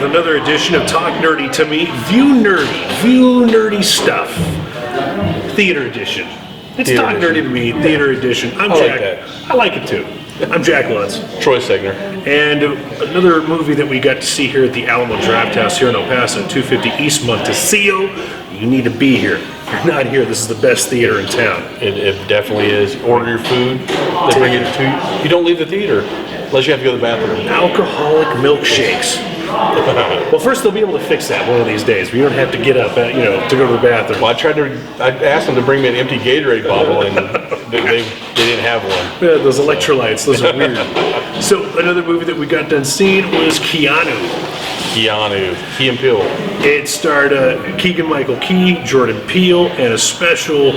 another edition of Talk Nerdy to Me, View Nerdy Stuff, Theater Edition. It's Theater Talk edition. Nerdy to Me, Theater Edition. I'm I like Jack. that. I like it too. I'm Jack Lutz. Troy Segner. And another movie that we got to see here at the Alamo Drafthouse here in El Paso, 250 East Montecillo. You need to be here. If you're not here, this is the best theater in town. It definitely is. Order your food. They bring it to you. You don't leave the theater unless you have to go to the bathroom. Alcoholic milkshakes. Well, first they'll be able to fix that one of these days. We don't have to get up, to go to the bathroom. Well, I asked them to bring me an empty Gatorade bottle, and they didn't have one. Yeah, those electrolytes, those are weird. So another movie that we got done seeing was Keanu. Key and Peele. It starred Keegan-Michael Key, Jordan Peele, and a special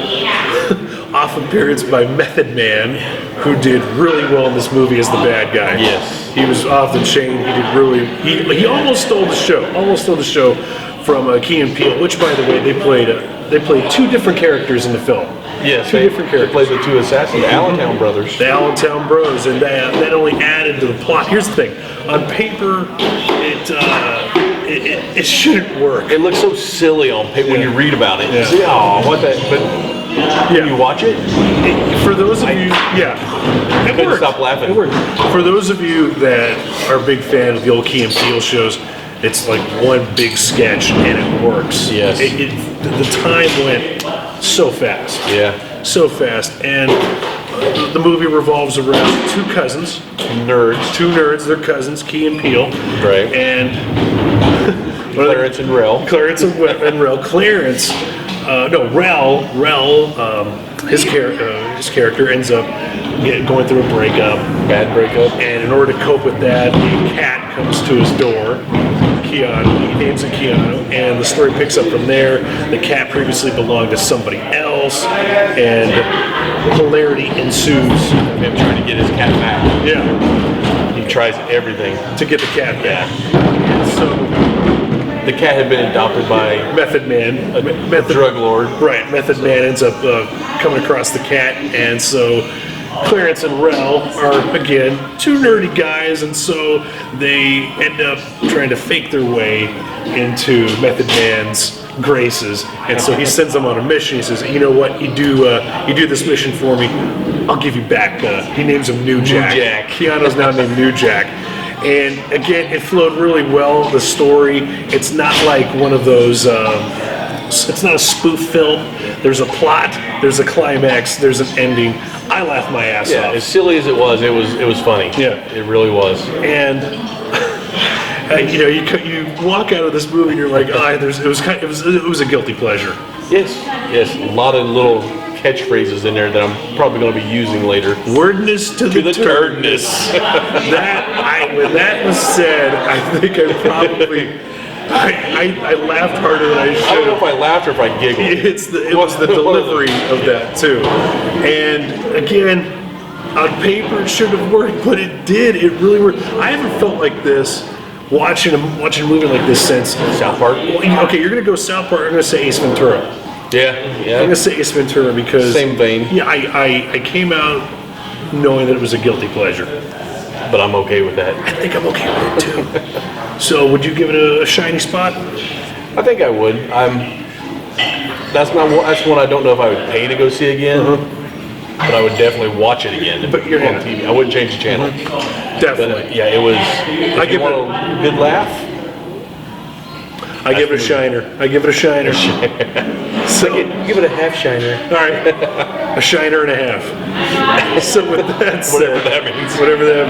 off appearance by Method Man, who did really well in this movie as the bad guy. Yes. He was off the chain. He did really. He almost stole the show. From Key and Peele, which, by the way, they played two different characters in the film. Yes, two different characters. They played the two assassins, the Allentown brothers. The Allentown Bros, and that only added to the plot. Here's the thing: on paper, it shouldn't work. It looks so silly on paper when you read about it. Yeah. You see, what that? But when you watch it, for those of you, it couldn't worked. stop laughing. It worked. For those of you that are a big fan of the old Key and Peele shows, it's like one big sketch and it works. Yes. The time went so fast. Yeah. So fast. And the movie revolves around two cousins. Two nerds, they're cousins, Key and Peele. Right. And Clarence and Rell. Rell, his character ends up going through a breakup. Bad breakup. And in order to cope with that, a cat comes to his door. Keanu, he names it Keanu, and the story picks up from there. The cat previously belonged to somebody else, and hilarity ensues. Him trying to get his cat back. Yeah. He tries everything To get the cat back. And so the cat had been adopted by Method Man, a drug lord. Right, Method Man ends up coming across the cat, and so Clarence and Rell are, again, two nerdy guys, and so they end up trying to fake their way into Method Man's graces, and so he sends them on a mission. He says, you know what, you do this mission for me, I'll give you back, he names him New Jack. Keanu's now named New Jack. And again, it flowed really well, the story. It's not like one of those, it's not a spoof film. There's a plot, there's a climax, there's an ending. I laughed my ass off. Yeah, as silly as it was funny. Yeah. It really was. And you walk out of this movie and you're like, it was a guilty pleasure. Yes, a lot of little catchphrases in there that I'm probably going to be using later. Wordness to the turdness. When that was said, I think I probably I laughed harder than I should. I don't know if I laughed or if I giggled. It was the delivery of that too. And again, on paper it should have worked, but it did. It really worked. I haven't felt like this watching a movie like this since South Park. Okay, you're gonna go South Park. I'm gonna say Ace Ventura. Yeah. I'm gonna say Ace Ventura because same vein. Yeah, I came out knowing that it was a guilty pleasure. But I'm okay with that. I think I'm okay with it too. So, would you give it a shiny spot? I think I would. That's one I don't know if I would pay to go see again. But I would definitely watch it again. But you're on TV. I wouldn't change the channel. Definitely. But, it was. I give it a good laugh. I give it a shiner. So give it a half shiner. All right, a shiner and a half. So with that said, whatever that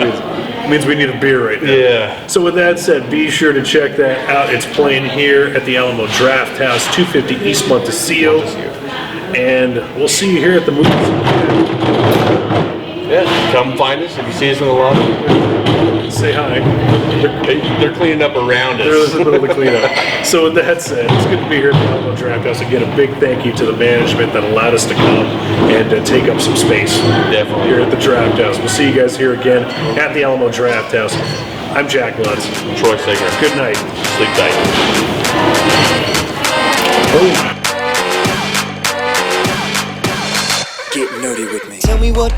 means we need a beer right now. Yeah. So with that said, be sure to check that out. It's playing here at the Alamo Drafthouse, 250 East Montecillo, and we'll see you here at the movies. Yeah, come find us if you see us in the lobby. Say hi. They're cleaning up around us. They're in the middle of the cleanup. So with that said, it's good to be here at the Alamo Drafthouse. Again, a big thank you to the management that allowed us to come and take up some space. Definitely. Here at the Drafthouse. We'll see you guys here again at the Alamo Drafthouse. I'm Jack Lutz. I'm Troy Segner. Good night. Sleep tight. Get nerdy with me. Tell me what